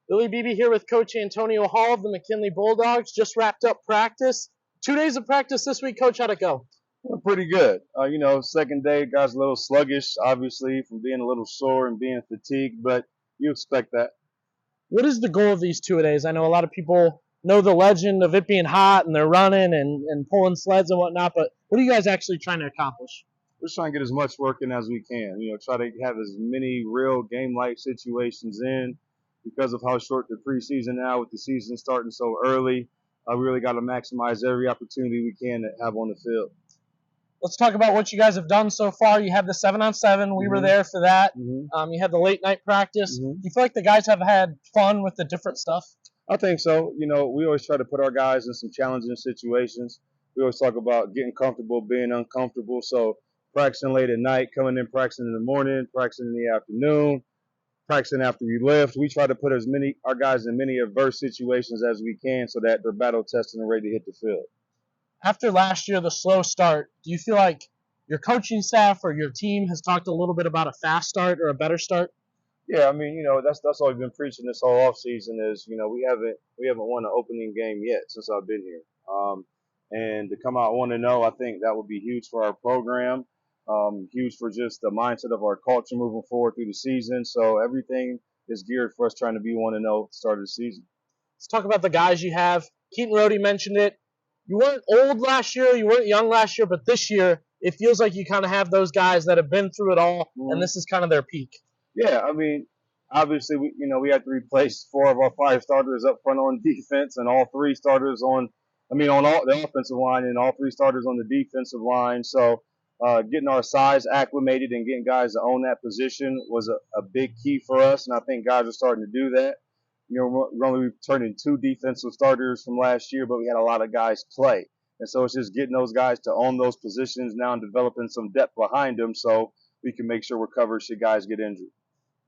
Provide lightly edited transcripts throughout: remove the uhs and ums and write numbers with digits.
Billy Beebe here with Coach Antonio Hall of the McKinley Bulldogs. Just wrapped up practice. 2 days of practice this week. Coach, how'd it go? Well, pretty good. Second day, guys a little sluggish, obviously, from being a little sore and being fatigued, but you expect that. What is the goal of these 2 days? I know a lot of people know the legend of it being hot and they're running and pulling sleds and whatnot, but what are you guys actually trying to accomplish? We're trying to get as much work in as we can. Try to have as many real game-like situations in because of how short the preseason now with the season starting so early. We really got to maximize every opportunity we can to have on the field. Let's talk about what you guys have done so far. You had the 7-on-7. We were there for that. You had the late night practice. Do you feel like the guys have had fun with the different stuff? I think so. We always try to put our guys in some challenging situations. We always talk about getting comfortable, being uncomfortable. So practicing late at night, coming in, practicing in the morning, practicing in the afternoon, practicing after we lift. We try to put our guys in many adverse situations as we can so that they're battle tested and ready to hit the field. After last year, the slow start, do you feel like your coaching staff or your team has talked a little bit about a fast start or a better start? Yeah, that's all we've been preaching this whole offseason is, we haven't won an opening game yet since I've been here. And to come out 1-0, I think that would be huge for our program, huge for just the mindset of our culture moving forward through the season. So everything is geared for us trying to be 1-0 at the start of the season. Let's talk about the guys you have. Keaton Rohde mentioned it. You weren't old last year, you weren't young last year, but this year it feels like you kind of have those guys that have been through it all, and this is kind of their peak. Yeah, obviously we had to replace 4 of our 5 starters up front on defense, and all 3 starters on all the offensive line, and all 3 starters on the defensive line. So getting our size acclimated and getting guys to own that position was a big key for us, and I think guys are starting to do that. We're only returning 2 defensive starters from last year, but we had a lot of guys play. And so it's just getting those guys to own those positions now and developing some depth behind them so we can make sure we're covered should guys get injured.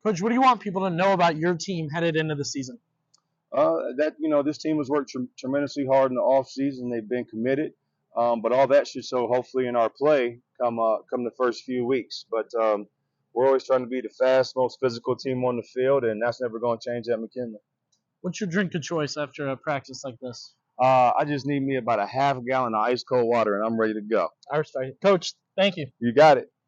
Coach, what do you want people to know about your team headed into the season? This team has worked tremendously hard in the offseason. They've been committed, but all that should show hopefully in our play come the first few weeks. But we're always trying to be the fast, most physical team on the field, and that's never going to change at McKinley. What's your drink of choice after a practice like this? I just need me about a half gallon of ice cold water, and I'm ready to go. I respect it. Coach, thank you. You got it.